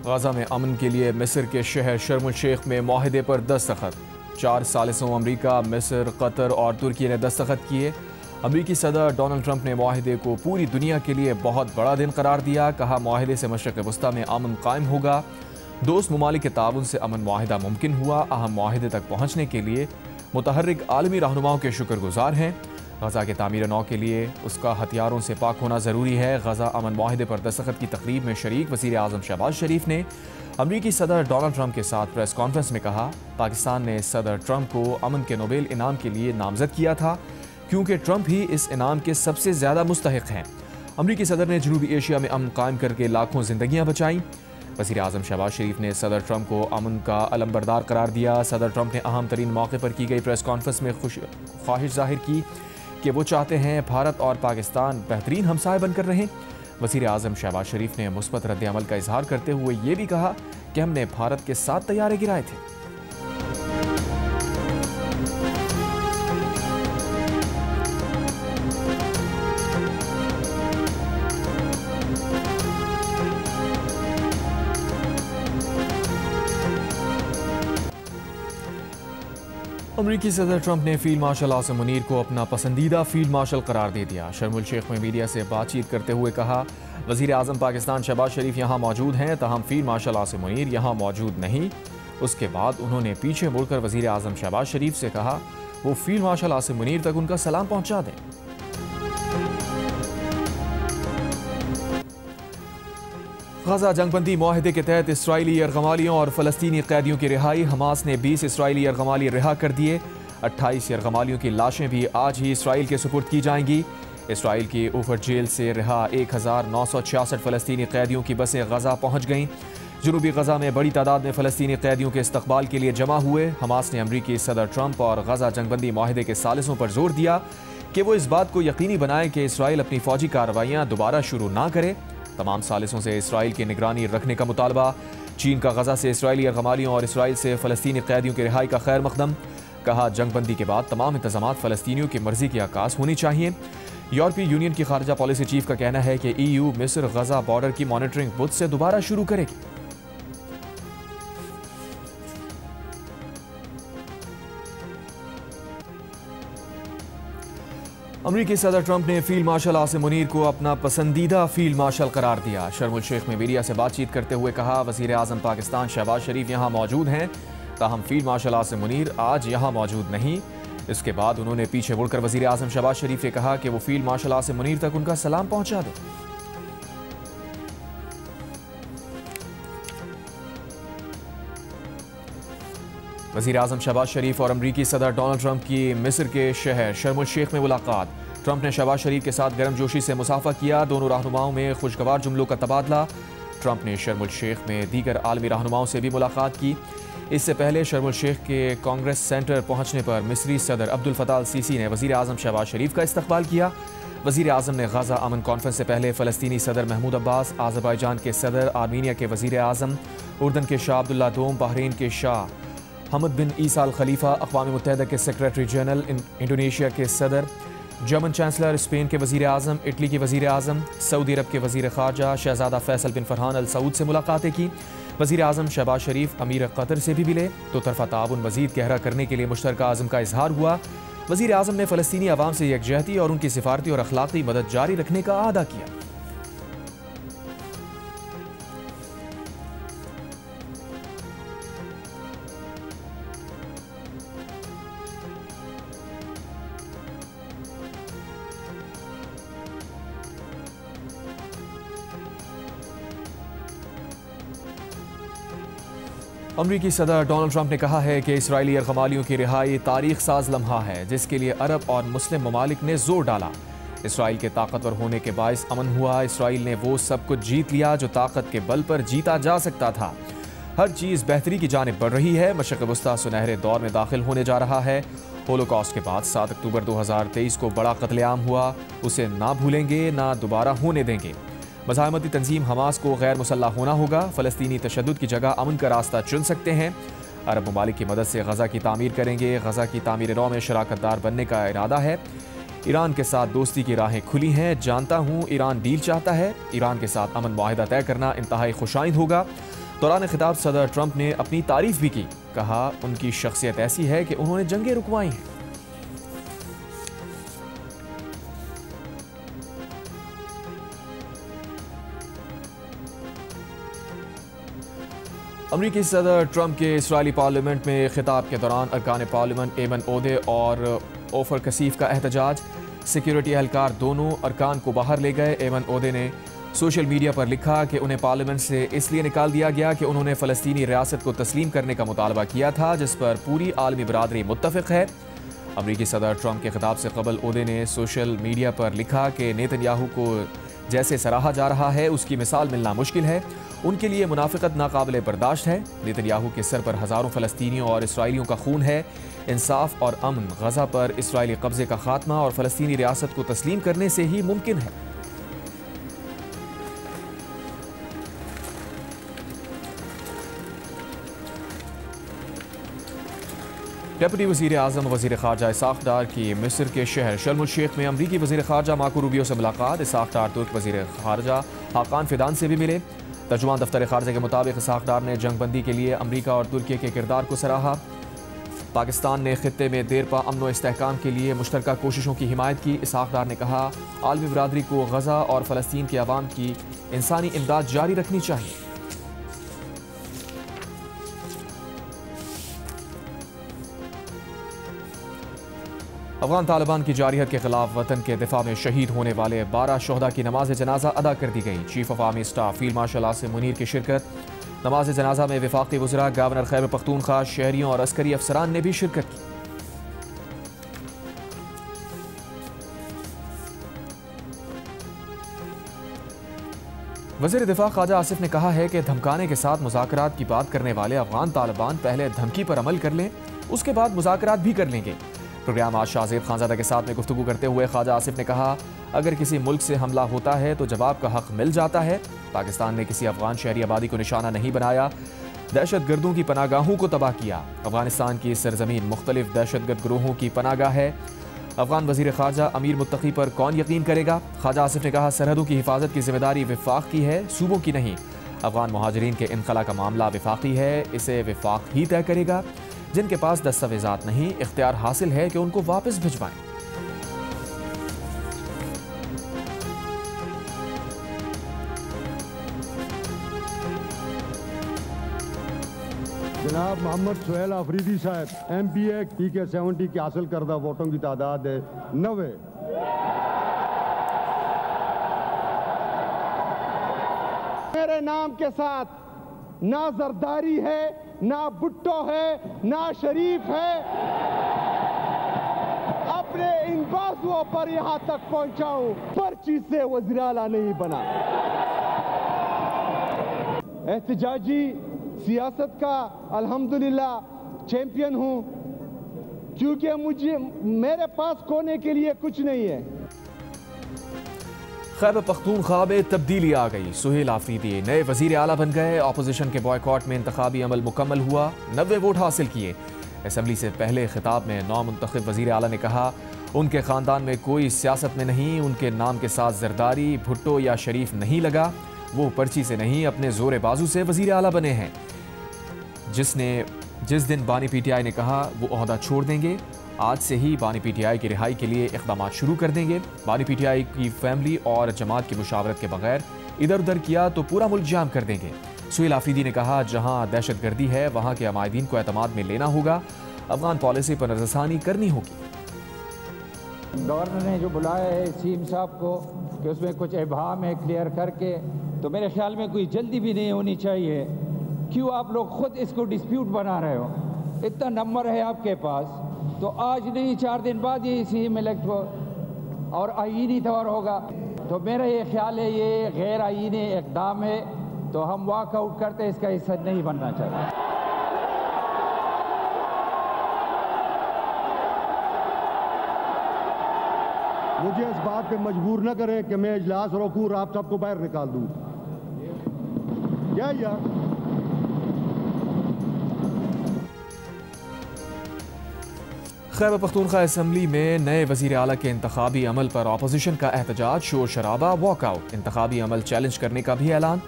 Gaza में अमन के लिए मिस्र के शहर शर्म शेख में माहिदे पर दस्तखत। 4 सालिसों अमरीका, मिस्र, कतर और तुर्की ने दस्तखत किए। अमरीकी सदर डोनाल्ड ट्रंप ने माहिदे को पूरी दुनिया के लिए बहुत बड़ा दिन करार दिया। कहा, माहिदे से मशरक़ वस्ता में अमन कायम होगा। दोस्त ममालिक के ताउन से अमन माहिदा मुमकिन हुआ। अहम माहिदे तक पहुँचने के लिए मुतहर्रिक आलमी रहनुमाओं के शुक्रगुजार हैं। गजा के तामीर नौ के लिए उसका हथियारों से पाक होना ज़रूरी है। गजा अमन माहिदे पर दस्तखत की तकरीब में शरीक वज़ीर आज़म शहबाज शरीफ ने अमरीकी सदर डोनाल्ड ट्रंप के साथ प्रेस कॉन्फ्रेंस में कहा, पाकिस्तान ने सदर ट्रंप को अमन के नोबेल इनाम के लिए नामजद किया था क्योंकि ट्रंप ही इस इनाम के सबसे ज़्यादा मुस्तहिक हैं। अमरीकी सदर ने जनूबी एशिया में अमन कायम करके लाखों जिंदगियाँ बचाईं। वज़ीर आज़म शहबाज शरीफ ने सदर ट्रंप को अमन का अलमबरदार करार दिया। सदर ट्रंप ने अहम तरीन मौके पर की गई प्रेस कॉन्फ्रेंस में ख्वाहिश जाहिर की कि वो चाहते हैं भारत और पाकिस्तान बेहतरीन हमसाए बनकर रहें। वज़ीर आज़म शहबाज शरीफ ने मुस्बत रद्द-ए-अमल का इजहार करते हुए ये भी कहा कि हमने भारत के 7 तैयारे गिराए थे। अमरीकी सदर ट्रंप ने फील्ड मार्शल आसिम मुनीर को अपना पसंदीदा फील्ड मार्शल करार दे दिया। शर्म शेख में मीडिया से बातचीत करते हुए कहा, वज़ीर आज़म पाकिस्तान शहबाज शरीफ यहाँ मौजूद हैं, तहम फील्ड मार्शल आसिम मुनीर यहाँ मौजूद नहीं। उसके बाद उन्होंने पीछे मुड़कर वज़ीर आज़म शहबाज शरीफ से कहा वो फील्ड मार्शल आसिम मुनीर तक उनका सलाम पहुँचा दें। गजा जंगबंदी माहिदे के तहत इसराइली यरगमालियों और फ़लस्तीनी कैदियों की रिहाई। हमास ने 20 इसराइली यरगमाली रिहा कर दिए। 28 यरगमालियों की लाशें भी आज ही इसराइल के सुपुर्द की जाएंगी। इसराइल की ऊफर जेल से रिहा 1966 फ़लस्तीनी कैदियों की बसें गजा पहुँच गईं। जनूबी गजा में बड़ी तादाद में फ़लस्तीनी कैदियों के इस्तकबाल के लिए जमा हुए। हमास ने अमरीकी सदर ट्रंप और गजा जंगबंदी माहिदे के सालिसों पर जोर दिया कि वो इस बात को यकीनी बनाए कि इसराइल अपनी फ़ौजी कार्रवाइयाँ दोबारा शुरू ना करे। तमाम सालिसों से इसराइल की निगरानी रखने का मुतालबा। चीन का गजा से इसराइली यरगमालियों और इसराइल से फ़लस्तीनी कैदियों की रिहाई का खैर मकदम। कहा, जंगबंदी के बाद तमाम इंतजामात फ़लस्तीनियों की मर्जी की आकाश होनी चाहिए। यूरोपीय यूनियन की खारजा पॉलिसी चीफ का कहना है कि EU मिस्र गजा बॉर्डर की मॉनिटरिंग बुध से दोबारा शुरू करेगी। अमरीकी सदर ट्रंप ने फील्ड मार्शल आसिम मुनीर को अपना पसंदीदा फील्ड मार्शल करार दिया। शर्म शेख में मीडिया से बातचीत करते हुए कहा, वज़ीर आज़म पाकिस्तान शहबाज शरीफ यहाँ मौजूद हैं, ताहम फील्ड मार्शल आसिम मुनीर आज यहाँ मौजूद नहीं। इसके बाद उन्होंने पीछे मुड़कर वज़ीर आज़म शहबाज शरीफ से कहा कि वो फील्ड मार्शल आसिम मुनीर तक उनका सलाम पहुँचा दें। वज़ीर आज़म शहबाज शरीफ और अमरीकी सदर डोनाल्ड ट्रंप की मिस्र के शहर शर्म शेख में मुलाकात। ट्रंप ने शहबाज शरीफ के साथ गर्मजोशी से मुसाफा किया। दोनों रहनुमाओं में खुशगवार जुमलों का तबादला। ट्रंप ने शर्म शेख में दीगर आलमी रहनुमाओं से भी मुलाकात की। इससे पहले शर्म शेख के कांग्रेस सेंटर पहुंचने पर मिस्री सदर अब्दुल फताह अल सीसी ने वज़ीर आज़म शहबाज शरीफ का इस्तकबाल किया। वज़ीर आज़म ने गजा अमन कॉन्फ्रेंस से पहले फ़लस्तीनी सदर महमूद अब्बास, आज़रबाईजान के सदर, आर्मीनिया के वज़ीर आज़म, उर्दन के शाह अब्दुल्ला दोम, बहरीन के शाह हमद बिन ईसा अल खलीफा, अक़वाम मुत्तहिदा के सेक्रेटरी जनरल, इंडोनेशिया के सदर, जर्मन चांसलर, स्पेन के वज़ीर आज़म, इटली के वज़ीर आज़म, सऊदी अरब के वज़ीर ख़ारजा शहज़ादा फैसल बिन फ़रहान अल सऊद से मुलाकातें की। वज़ीर आज़म शहबाज शरीफ अमीर कतर से भी मिले तो तरफ़ा ताउन मज़ीद गहरा करने के लिए मुश्तरका आज़म का इजहार हुआ। वज़ीर आज़म ने फ़लस्तीनी अवाम से यकजहती और उनकी सिफारती और अखलाक़ी मदद जारी रखने का आदा किया। अमरीकी सदर डोनाल्ड ट्रंप ने कहा है कि इसराइली यरगमालियों की रिहाई तारीख साज लम्हा है जिसके लिए अरब और मुस्लिम ममालिक ने जोर डाला। इसराइल के ताकतवर होने के बायस अमन हुआ। इसराइल ने वो सब कुछ जीत लिया जो ताकत के बल पर जीता जा सकता था। हर चीज़ बेहतरी की जानिब बढ़ रही है। मशरिक़ वस्ता सुनहरे दौर में दाखिल होने जा रहा है। होलोकॉस्ट के बाद 7 अक्टूबर 2023 को बड़ा कत्लेआम हुआ, उसे ना भूलेंगे ना दोबारा होने देंगे। मज़ाहमती तंजीम हमास को गैर मुसल्लह होना होगा। फ़लस्तीनी तशद्दुद की जगह अमन का रास्ता चुन सकते हैं। अरब ममालिक की मदद से गजा की तामीर करेंगे। गजा की तामीर नौ में शराकतदार बनने का इरादा है। ईरान के साथ दोस्ती की राहें खुली हैं। जानता हूँ ईरान डील चाहता है। ईरान के साथ अमन मुआहिदा तय करना इंतहाई खुशाइंद होगा। दौरान खिताब सदर ट्रंप ने अपनी तारीफ भी की। कहा उनकी शख्सियत ऐसी है कि उन्होंने जंगें रुकवाई हैं। अमरीकी सदर ट्रंप के इस्राएली पार्लियामेंट में खिताब के दौरान अरकान पार्लियामेंट एमन ओदे और ओफर कसीफ का एहतजाज। सिक्योरिटी एहलकार दोनों अरकान को बाहर ले गए। एमन ओदे ने सोशल मीडिया पर लिखा कि उन्हें पार्लियामेंट से इसलिए निकाल दिया गया कि उन्होंने फ़लस्तीनी रियासत को तस्लीम करने का मुतालबा किया था, जिस पर पूरी आलमी बरादरी मुत्तफ़िक़ है। अमरीकी सदर ट्रंप के खिताब से कबल ओदे ने सोशल मीडिया पर लिखा कि नेतन्याहू को जैसे सराहा जा रहा है उसकी मिसाल मिलना मुश्किल है। उनके लिए मुनाफिकत नाकाबिले बर्दाश्त है। नेतन्याहू के सर पर हज़ारों फ़लस्तीनियों और इसराइलियों का खून है। इंसाफ और अमन गज़ा पर इसराइली कब्ज़े का खात्मा और फ़लस्तीनी रियासत को तस्लीम करने से ही मुमकिन है। डेप्यूटी वज़ीर आज़म वज़ीर ख़ारजा इसाक़ डार की मिस्र के शहर शर्म अल शेख में अमरीकी वज़ीर ख़ारजा मार्को रूबियो से मुलाकात। इसाक़ डार तुर्क वज़ीर ख़ारजा हाकान फिदान से भी मिले। तर्जुमान दफ्तर ख़ारजा के मुताबिक इसाक़ डार ने जंगबंदी के लिए अमरीका और तुर्की के किरदार को सराहा। पाकिस्तान ने खित्ते में देरपा अमन व इस्तेहकाम के लिए मुश्तरका कोशिशों की हिमायत की। इसाक़ डार ने कहा आलमी बरादरी को गज़ा और फ़लस्तीन के अवाम की इंसानी इमदाद जारी रखनी चाहिए। अफगान तालिबान की जारियत के खिलाफ वतन के दिफा में शहीद होने वाले 12 शोहदा की नमाज जनाजा अदा कर दी गई। Chief of army staff field marshal Asim Munir की शिरकत। नमाज जनाजा में वफाकी वज़रा, गवर्नर खैबर पख्तूनख्वा, शहरियों और अस्करी अफसरान ने भी शिरकत की। वज़ीर दिफा ख्वाजा आसिफ ने कहा है कि धमकाने के साथ मुज़ाकरात की बात करने वाले अफगान तालिबान पहले धमकी पर अमल कर लें, उसके बाद मुज़ाकरात भी कर लेंगे। प्रोग्राम आज शाहज़ेब खानज़ादा के साथ में गुफ्तगू करते हुए ख्वाजा आसिफ ने कहा अगर किसी मुल्क से हमला होता है तो जवाब का हक मिल जाता है। पाकिस्तान ने किसी अफगान शहरी आबादी को निशाना नहीं बनाया, दहशत गर्दों की पनागाहों को तबाह किया। अफगानिस्तान की सरजमीन मुख्तलिफ दहशतगर्द ग्रोहों की पनागाह है। अफगान वज़ीर ख़ारजा अमीर मुत्तकी पर कौन यकीन करेगा। ख्वाजा आसिफ ने कहा सरहदों की हिफाजत की जिम्मेदारी विफाक की है, सूबों की नहीं। अफगान मुहाजिरीन के इनखला का मामला विफाकी है, इसे विफाक ही तय करेगा। जिनके पास दस्तावेजात नहीं, इख्तियार हासिल है कि उनको वापस भिजवाएं। जनाब मोहम्मद सुहेल अफरीदी साहब MPA TK70 की हासिल करदा वोटों की तादाद है 90। मेरे नाम के साथ ना जरदारी है, ना भुट्टो है, ना शरीफ है। अपने इन बाजुओं पर यहां तक पहुंचाऊं, पर्ची से वज़ीर आला नहीं बना। एहतजाजी सियासत का अल्हम्दुलिल्लाह चैंपियन हूं, क्योंकि मेरे पास खोने के लिए कुछ नहीं है। खैबर पख्तूनख्वा में तब्दीली आ गई। सुहेल आफरीदी नए वजीर आला बन गए। अपोजिशन के बॉयकॉट में इंतखाबी अमल मुकम्मल हुआ, 90 वोट हासिल किए। असम्बली से पहले खिताब में नौमुंतखब वजीर आला ने कहा उनके ख़ानदान में कोई सियासत में नहीं, उनके नाम के साथ जरदारी, भुट्टो या शरीफ नहीं लगा। वो पर्ची से नहीं, अपने जोर बाजू से वजीर आला बने हैं। जिस दिन बानी PTI ने कहा वो ओहदा छोड़ देंगे, आज से ही बानी PTI की रिहाई के लिए इक़दाम शुरू कर देंगे। बानी PTI की फैमिली और जमात की मुशावरत के बगैर इधर उधर किया तो पूरा मुल्क जाम कर देंगे। सुहेल आफरीदी ने कहा जहां दहशत गर्दी है वहां के अमायदीन को एतमाद में लेना होगा, अफगान पॉलिसी पर नजरसानी करनी होगी। गवर्नर ने जो बुलाया है सीम साहब को कि उसमें कुछ इबाम है क्लियर करके, तो मेरे ख्याल में कोई जल्दी भी नहीं होनी चाहिए। क्यों आप लोग खुद इसको डिस्प्यूट बना रहे हो? इतना नंबर है आपके पास, तो आज नहीं 4 दिन बाद ये सीएम इलेक्ट हो और आईनी तौर होगा। तो मेरा ये ख्याल है ये गैर आईनी इक़दाम है, तो हम वॉकआउट करते इसका हिस्सा नहीं बनना चाहिए। मुझे इस बात पे मजबूर न करें कि मैं इजलास रोकूं और आप सबको बाहर निकाल दूं। क्या यार, खैबर पख्तूनख्वा असम्बली में नए वज़ीर आला के इंतखाबी अमल पर अपोजिशन का एहतजाज, शोर शराबा, वॉकआउट। इंतखाबी अमल चैलेंज करने का भी ऐलान।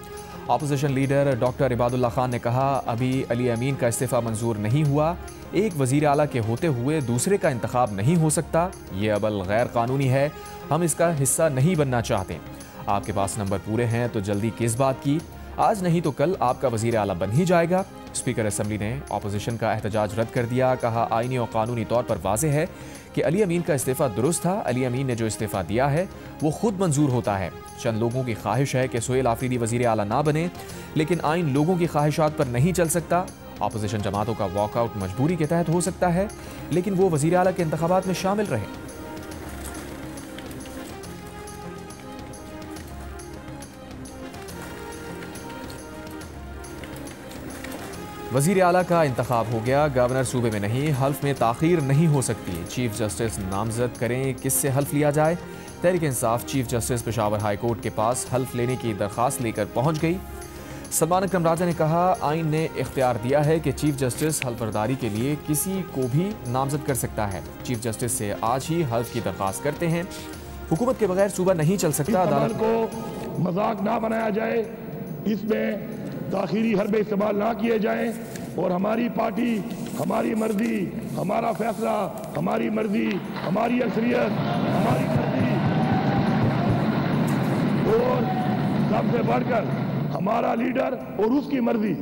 Opposition leader doctor Ibadullah Khan ने कहा, अभी अली अमीन का इस्तीफ़ा मंजूर नहीं हुआ। एक वज़ीर आला के होते हुए दूसरे का इंतखाब नहीं हो सकता। ये अमल गैर कानूनी है। हम इसका हिस्सा नहीं बनना चाहते। आपके पास नंबर पूरे हैं तो जल्दी किस बात की? आज नहीं तो कल आपका वज़ीर आला बन ही जाएगा। स्पीकर असम्बली ने अपोजिशन का एहतजाज रद्द कर दिया। कहा, आईनी और कानूनी तौर पर वाज़ेह है कि अली अमीन का इस्तीफ़ा दुरुस्त था। अली अमीन ने जो इस्तीफ़ा दिया है वो खुद मंजूर होता है। चंद लोगों की ख्वाहिश है कि सुहेल आफरीदी वज़ीर आला ना बने, लेकिन आइन लोगों की ख्वाहिशात पर नहीं चल सकता। अपोजिशन जमातों का वॉकआउट मजबूरी के तहत हो सकता है, लेकिन वो वज़ीर आला के इंतखाबात में शामिल रहे। वज़ीर आला का इंतखाब हो गया। गवर्नर सूबे में नहीं, हल्फ में ताख़ीर नहीं हो सकती। चीफ जस्टिस नामजद करें, किससे हल्फ लिया जाए? Tehreek Insaf chief justice Peshawar high court के पास हल्फ लेने की दरख्वास्त लेकर पहुंच गई। सलमान अकरम राजा ने कहा, आइन ने इख्तियार दिया है कि चीफ जस्टिस हल्फबरदारी के लिए किसी को भी नामजद कर सकता है। चीफ जस्टिस से आज ही हल्फ की दरख्वास्त करते हैं। हुकूमत के बगैर सूबा नहीं चल सकता। अदालत को मजाक ना बनाया जाए, इसमें ताखीरी हरबे इस्तेमाल ना किए जाएं और हमारी पार्टी, हमारी मर्जी, हमारा फैसला, हमारी मर्जी, हमारी अक्सरियत, हमारी मर्जी और सबसे बढ़कर हमारा लीडर और उसकी मर्जी।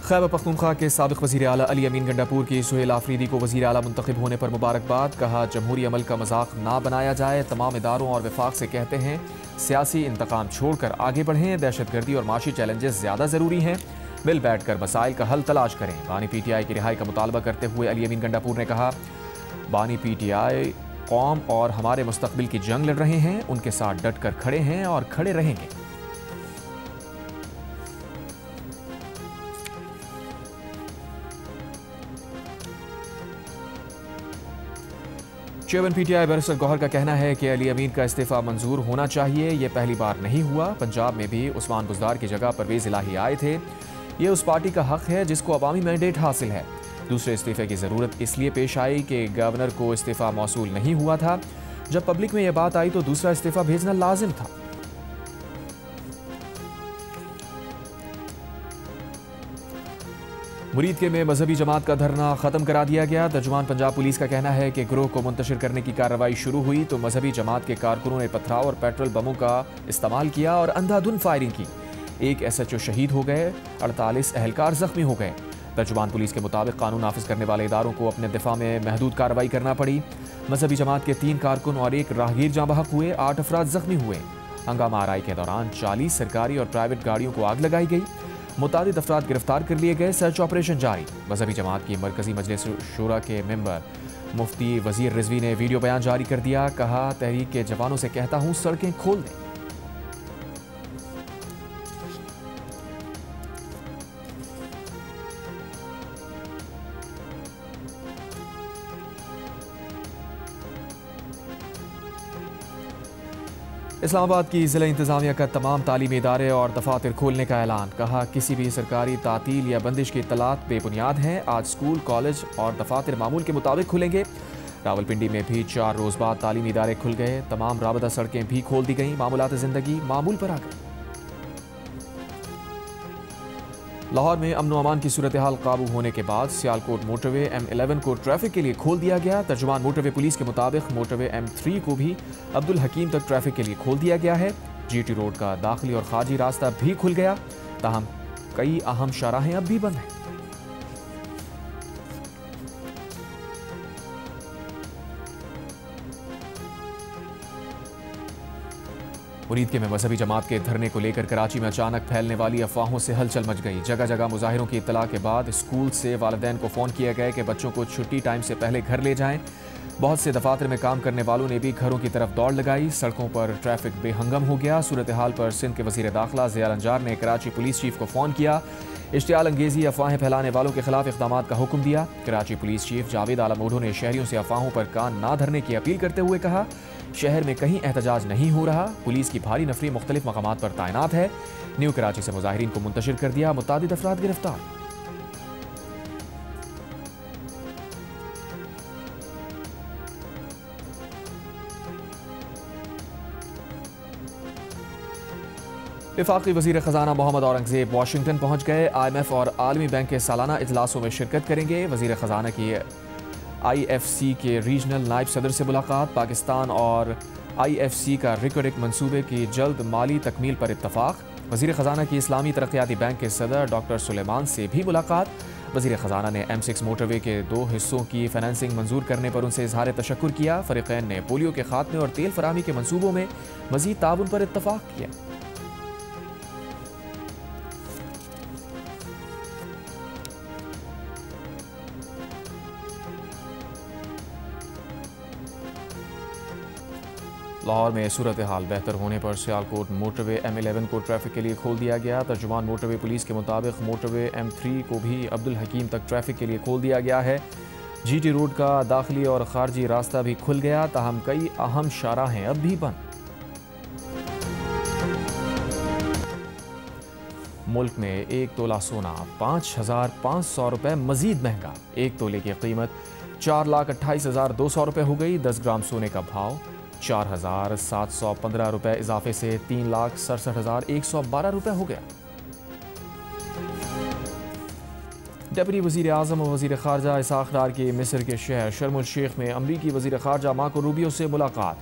खैबर पख्तूनख्वा के साबिक वज़ीर आला अली अमीन गंडापुर की सुहेल आफरीदी को वज़ीर आला मुंतखब होने पर मुबारकबाद। कहा, जमहूरी अमल का मजाक ना बनाया जाए। तमाम इदारों और वफाक से कहते हैं, सियासी इंतकाम छोड़कर आगे बढ़ें। दहशतगर्दी और माशी चैलेंजेस ज़्यादा ज़रूरी हैं। मिल बैठ कर मसाइल का हल तलाश करें। बानी PTI की रिहाई का मुतालबा करते हुए अली अमीन गंडापुर ने कहा, बानी PTI कौम और हमारे मुस्तकबिल की जंग लड़ रहे हैं। उनके साथ डट कर खड़े हैं और खड़े रहेंगे। चेयरमैन PTI बैरिस्टर गौहर का कहना है कि अली अमीन का इस्तीफा मंजूर होना चाहिए। यह पहली बार नहीं हुआ। पंजाब में भी उस्मान बुज़दार की जगह परवेज़ इलाही आए थे। ये उस पार्टी का हक है जिसको अवामी मैंडेट हासिल है। दूसरे इस्तीफे की ज़रूरत इसलिए पेश आई कि गवर्नर को इस्तीफा मौसूल नहीं हुआ था। जब पब्लिक में यह बात आई तो दूसरा इस्तीफा भेजना लाजिम था। मुरीद के में मजहबी जमात का धरना खत्म करा दिया गया। तर्जुमान पंजाब पुलिस का कहना है कि गिरोह को मुंतशिर करने की कार्रवाई शुरू हुई तो मजहबी जमात के कारकुनों ने पथराव और पेट्रोल बमों का इस्तेमाल किया और अंधाधुंध फायरिंग की। एक SHO शहीद हो गए, 48 अहलकार जख्मी हो गए। तर्जुमान पुलिस के मुताबिक कानून नाफिज करने वाले इदारों को अपने दिफा में महदूद कार्रवाई करना पड़ी। मजहबी जमात के 3 कारकुन और 1 राहगीर जाँ बहक हुए, 8 अफराद जख्मी हुए। हंगामा आराई के दौरान 40 सरकारी और प्राइवेट गाड़ियों को आग लगाई गई। मुतादिद अफराद गिरफ्तार कर लिए गए। सर्च ऑपरेशन जारी। मजहबी जमात की मरकजी मजलिस शूरा के मेंबर मुफ्ती वजीर रिजवी ने वीडियो बयान जारी कर दिया। कहा, तहरीक के जवानों से कहता हूं, सड़कें खोल दें। इस्लामाबाद की ज़िला इंतज़ामिया का तमाम तालीमी इदारे और दफातर खोलने का ऐलान। कहा, किसी भी सरकारी तातील या बंदिश की इत्तलात बेबुनियाद हैं। आज स्कूल, कॉलेज और दफातर मामूल के मुताबिक खुलेंगे। रावलपिंडी में भी 4 रोज़ बाद तालीमी इदारे खुल गए। तमाम राबता सड़कें भी खोल दी गईं। मामूलात ज़िंदगी मामूल पर आ गई। लाहौर में अमन अमान की सूरत हाल काबू होने के बाद सियालकोट मोटरवे M11 को ट्रैफिक के लिए खोल दिया गया। तर्जुमान मोटरवे पुलिस के मुताबिक मोटरवे M3 को भी अब्दुल हकीम तक ट्रैफिक के लिए खोल दिया गया है। GT रोड का दाखिली और खारजी रास्ता भी खुल गया। ताहम कई अहम शाहराहें अब भी बंद हैं। मुरीद के में मजहबी जमात के धरने को लेकर कराची में अचानक फैलने वाली अफवाहों से हलचल मच गई। जगह जगह मुजाहिरों की इत्तला के बाद स्कूल से वालिदैन को फ़ोन किया गया कि बच्चों को छुट्टी टाइम से पहले घर ले जाएं। बहुत से दफातर में काम करने वालों ने भी घरों की तरफ दौड़ लगाई। सड़कों पर ट्रैफिक बेहंगम हो गया। सूरत हाल पर सिंध के वज़ीर दाखिला ज़िया अंजार ने कराची पुलिस चीफ को फ़ोन किया। इश्तियाल अंगेज़ी अफवाहें फैलाने वालों के खिलाफ इक़दामात का हुक्म दिया। कराची पुलिस चीफ जावेद आलम ओढो ने शहरियों से अफवाहों पर कान ना धरने की अपील करते हुए कहा, शहर में कहीं एहतजाज नहीं हो रहा। पुलिस की भारी नफरी मुख्तलिफ मकामात पर तैनात है। न्यू कराची से मुजाहिरीन को मुंतशिर कर दिया। मुतादिद अफराद गिरफ्तार। वफाकी वज़ीर ख़जाना मोहम्मद औरंगज़ेब वाशिंगटन पहुँच गए। IMF और आलमी बैंक के सालाना इजलासों में शिरकत करेंगे। वज़ीर ख़जाना की IFC के रीजनल नायब सदर से मुलाकात। पाकिस्तान और IFC का रिकरिक मंसूबे की जल्द माली तकमील पर इत्तफाक। वज़ीर ख़जाना की इस्लामी तरक्याती बैंक के सदर डॉक्टर सुलेमान से भी मुलाकात। वज़ीर ख़जाना ने M6 मोटरवे के 2 हिस्सों की फाइनेंसिंग मंजूर करने पर उनसे इजहार तशक्कुर किया। फ़रीक़ैन ने पोलियो के खात्मे और तेल फराहमी के मंसूबों में मज़ीद ताउन पर इत्तफाक किया। लाहौर में सूरत हाल बेहतर होने पर सियालकोट मोटरवे M11 को ट्रैफिक के लिए खोल दिया गया। तर्जुमान मोटरवे पुलिस के मुताबिक मोटरवे M3 को भी अब्दुल हकीम तक ट्रैफिक के लिए खोल दिया गया है। GT रोड का दाखिली और खारजी रास्ता भी खुल गया, ताहम कई अहम शाहराहें अब भी बंद। मुल्क में 1 तोला सोना 5,500 रुपये मजीद महंगा। 1 तोले की कीमत 4,28,200 रुपये हो गई। 10 ग्राम सोने का भाव 4,715 रुपये इजाफे से 3,67,112 रुपये हो गया। डिप्टी वज़ीर आज़म और वज़ीर ख़ारजा इसाक़ डार की मिस्र के शहर शर्म अल शेख में अमरीकी वज़ीर ख़ारजा मार्को रूबियो से मुलाकात।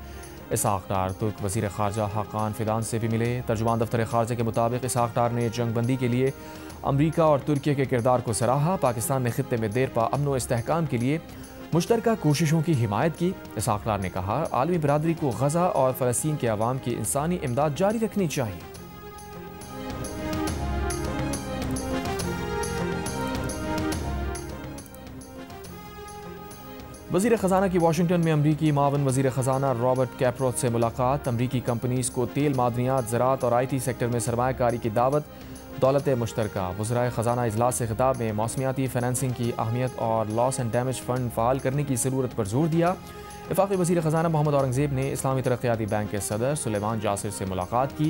इसाक़ डार तुर्क वज़ीर ख़ारजा हाकान फिदान से भी मिले। तर्जुमान दफ्तर ख़ारजा के मुताबिक इसाक़ डार ने जंग बंदी के लिए अमरीका और तुर्की के किरदार को सराहा। पाकिस्तान ने खित्ते में देर पा अमन व इस्तेहकाम के लिए मुश्तरका कोशिशों की हिमायत की। इसाक़ डार ने कहा, आलमी बरादरी को गज़ा और फ़लस्तीन के अवाम की इंसानी इमदाद जारी रखनी चाहिए। वज़ीर ख़जाना की वाशिंगटन में अमरीकी मावन वज़ीर ख़जाना रॉबर्ट कैपरोथ से मुलाकात। अमरीकी कंपनीज़ को तेल, मादनियात, ज़राअत और IT सेक्टर में सरमायाकारी की दावत। दौलत मुश्तरका वज़राए ख़जाना इजलास से खिताब में मौसमियाती फाइनेंसिंग की अहमियत और loss and damage fund fall करने की ज़रूरत पर जोर दिया। वफाकी वज़ीर ख़जाना मोहम्मद औरंगज़ेब ने इस्लामी तरक्याती बैंक के सदर सुलेमान जासिर से मुलाकात की।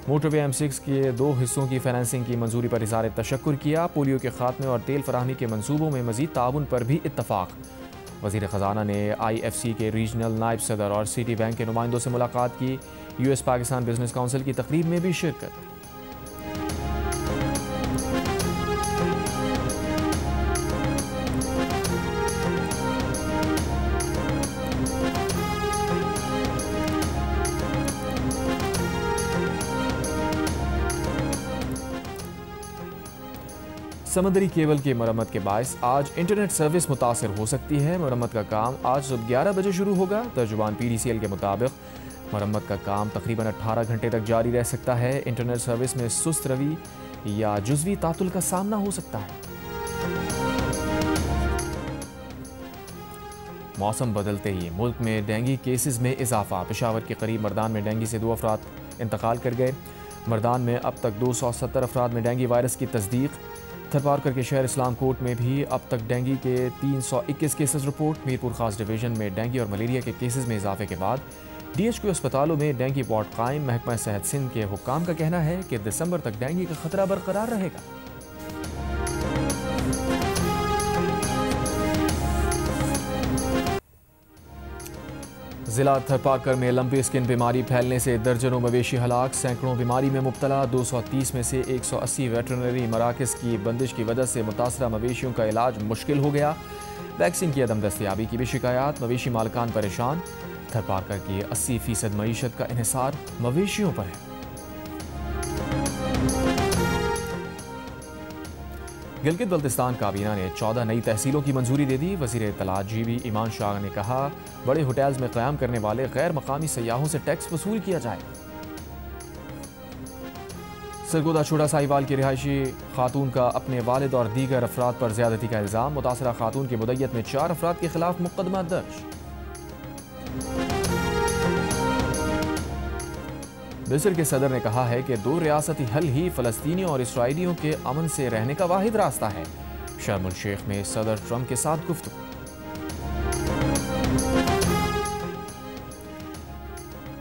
मोटरवे M6 के 2 हिस्सों की फाइनेंसिंग की मंजूरी पर इज़हार तशक्कुर किया। पोलियो के खात्मे और तेल फराहमी के मंसूबों में मज़ीद ताउन पर भी इत्तफाक। वज़ीर ख़जाना ने IFC के रीजनल नायब सदर और सिटी बैंक के नुमाइंदों से मुलाकात की। US पाकिस्तान बिजनेस काउंसिल की तकरीब में भी शिरकत। समंदरी केबल की मरम्मत के बायस आज इंटरनेट सर्विस मुतासर हो सकती है। मरम्मत का काम आज सुबह 11 बजे शुरू होगा। तर्जुमान PDCL के मुताबिक मरम्मत का काम तकरीबन 18 घंटे तक जारी रह सकता है। इंटरनेट सर्विस में सुस्त रवि या जुज़वी तातुल का सामना हो सकता है। मौसम बदलते ही मुल्क में डेंगू केसेस में इजाफा। पेशावर के करीब मर्दान में डेंगू से 2 अफराद इंतकाल कर गए। मर्दान में अब तक 270 अफराद में डेंगू वायरस की तस्दीक। थरपारकर के शहर इस्लाम कोट में भी अब तक डेंगू के 321 केसेस रिपोर्ट। मीरपुर खास डिवीजन में डेंगू और मलेरिया के केसेस में इजाफे के बाद DHQ अस्पतालों में डेंगू वार्ड कायम। महकमा सेहत सिंध के हुक्काम का कहना है कि दिसंबर तक डेंगू का खतरा बरकरार रहेगा। जिला थरपारकर में लंबी स्किन बीमारी फैलने से दर्जनों मवेशी हलाक। सैकड़ों बीमारी में मुब्तला। 230 में से 180 वेटरनरी मराकज़ की बंदिश की वजह से मुतासरा मवेशियों का इलाज मुश्किल हो गया। वैक्सीन की अदम दस्तयाबी की भी शिकायत। मवेशी मालकान परेशान। थरपारकर की 80% मईशत का इन्हिसार मवेशियों पर है। गिलगित बल्तिस्तान काबीना ने 14 नई तहसीलों की मंजूरी दे दी। वज़ीर इत्तलात GB ईमान शाह ने कहा, बड़े होटल्स में क़याम करने वाले गैर मकामी सयाहों से टैक्स वसूल किया जाए। सरगोदा छोटा साहिवाल की रिहायशी खातून का अपने वालिद और दीगर अफराद पर ज़्यादती का इल्ज़ाम। मुतासरा खातून की मुद्दत में 4 अफराद के खिलाफ मुकदमा दर्ज। मिस्र के सदर ने कहा है कि 2 रियासती हल ही फ़लस्तीनियों और इसराइलियों के अमन से रहने का वाहिद रास्ता है। शर्म अल शेख में सदर ट्रंप के साथ गुफ्तगू।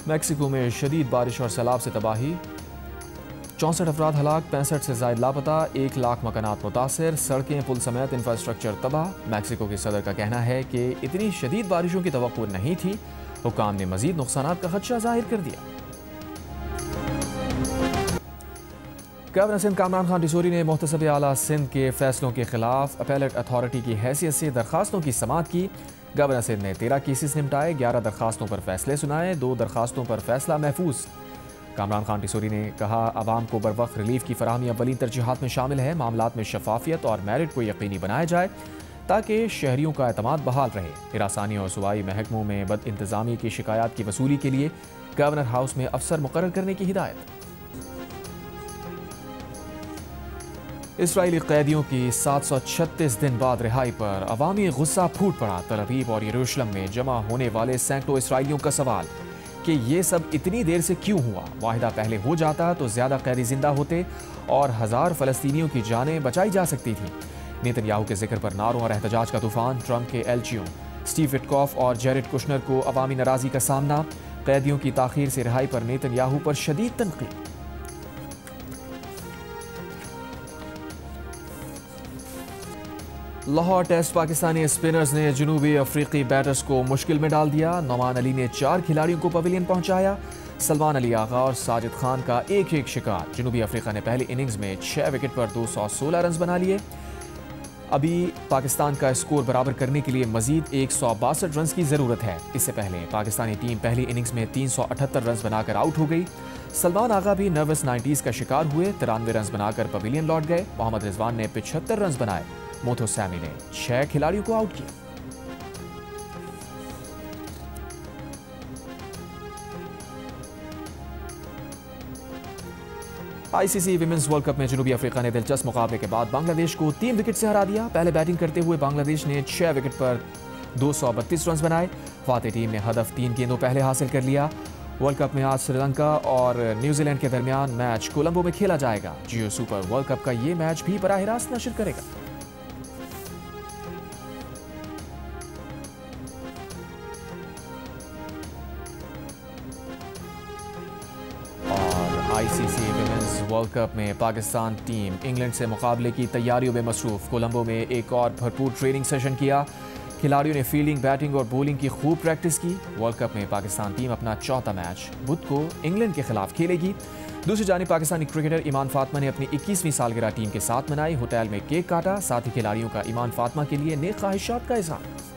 मैक्सिको में शदीद बारिश और सैलाब से तबाही। 64 अफराद हलाक, 65 से ज़ायद लापता। 1 लाख मकानात मुतासर। सड़कें, पुल समेत इंफ्रास्ट्रक्चर तबाह। मैक्सिको के सदर का कहना है कि इतनी शदीद बारिशों की तवक्को नहीं थी। हुकाम ने मजीद नुकसानात का खदशा जाहिर कर दिया। गवर्नर सिंध कामरान खान टिसोरी ने मुहतसब आला सिंध के फैसलों के खिलाफ अपीलेट अथॉरिटी की हैसियत से दरखास्तों की समाअत की। गवर्नर सिंध ने 13 केसेस निपटाए, 11 दरखास्तों पर फैसले सुनाए, 2 दरखास्तों पर फैसला महफूज। कामरान खान टिसोरी ने कहा, आवाम को बर वक्त रिलीफ की फराहमी अव्वलीन तरजीहात में शामिल है। मामलात में शफाफियत और मेरिट को यकीनी बनाया जाए ताकि शहरियों का एतमाद बहाल रहे। हिरासानी और सूबाई महकमों में बद इंतजामी की शिकायत की वसूली के लिए गवर्नर हाउस में अफसर मुकर्रर करने की हिदायत। इसराइली कैदियों की 736 दिन बाद रिहाई पर अवामी गुस्सा फूट पड़ा। तल अवीव और यरूशलेम में जमा होने वाले सैकड़ों इसराइलियों का सवाल कि ये सब इतनी देर से क्यों हुआ। वाहिदा पहले हो जाता तो ज़्यादा कैदी जिंदा होते और 1000 फ़लस्तीनियों की जानें बचाई जा सकती थी। नेतन्याहू के जिक्र पर नारों और एहतजाज का तूफान। ट्रंप के एलचियों स्टीव विटकॉफ और जेरेड कुशनर को अवामी नाराज़गी का सामना। कैदियों की ताख़ीर से रिहाई पर नेतन्याहू पर शदीद तनक़ीद। लाहौर टेस्ट पाकिस्तानी स्पिनर्स ने जनूबी अफ्रीकी बैटर्स को मुश्किल में डाल दिया। नौमान अली ने 4 खिलाड़ियों को पवेलियन पहुंचाया। सलमान अली आगा और साजिद खान का एक शिकार। जनूबी अफ्रीका ने पहली इनिंग्स में 6 विकेट पर 216 रन बना लिए। अभी पाकिस्तान का स्कोर बराबर करने के लिए मजीद 162 रन की ज़रूरत है। इससे पहले पाकिस्तानी टीम पहली इनिंग्स में 378 रन बनाकर आउट हो गई। सलमान आगा भी नर्वस 90s का शिकार हुए। 93 रन बनाकर पवेलियन लौट गए। मोहम्मद रिजवान ने 75 रन बनाए। मोथो सैमी ने 6 खिलाड़ियों को आउट किया। आईसीसी विमेंस वर्ल्ड कप में जनूबी अफ्रीका ने दिलचस्प मुकाबले के बाद बांग्लादेश को 3 विकेट से हरा दिया। पहले बैटिंग करते हुए बांग्लादेश ने 6 विकेट पर 232 रन बनाए। फाते टीम ने हदफ 3 गेंदों पहले हासिल कर लिया। वर्ल्ड कप में आज श्रीलंका और न्यूजीलैंड के दरमियान मैच कोलंबो में खेला जाएगा। जियो सुपर वर्ल्ड कप का ये मैच भी बराह रास्त नशर करेगा। आईसीसी विमेंस वर्ल्ड कप में पाकिस्तान टीम इंग्लैंड से मुकाबले की तैयारियों में मसरूफ। कोलंबो में एक और भरपूर ट्रेनिंग सेशन किया। खिलाड़ियों ने फील्डिंग, बैटिंग और बॉलिंग की खूब प्रैक्टिस की। वर्ल्ड कप में पाकिस्तान टीम अपना चौथा मैच बुध को इंग्लैंड के खिलाफ खेलेगी। दूसरी जानिब पाकिस्तानी क्रिकेटर ईमान फातिमा ने अपनी 21वीं सालगिरह टीम के साथ मनाई। होटल में केक काटा। साथ ही खिलाड़ियों का ईमान फातिमा के लिए नेक ख्वाहिशात का इज़हार।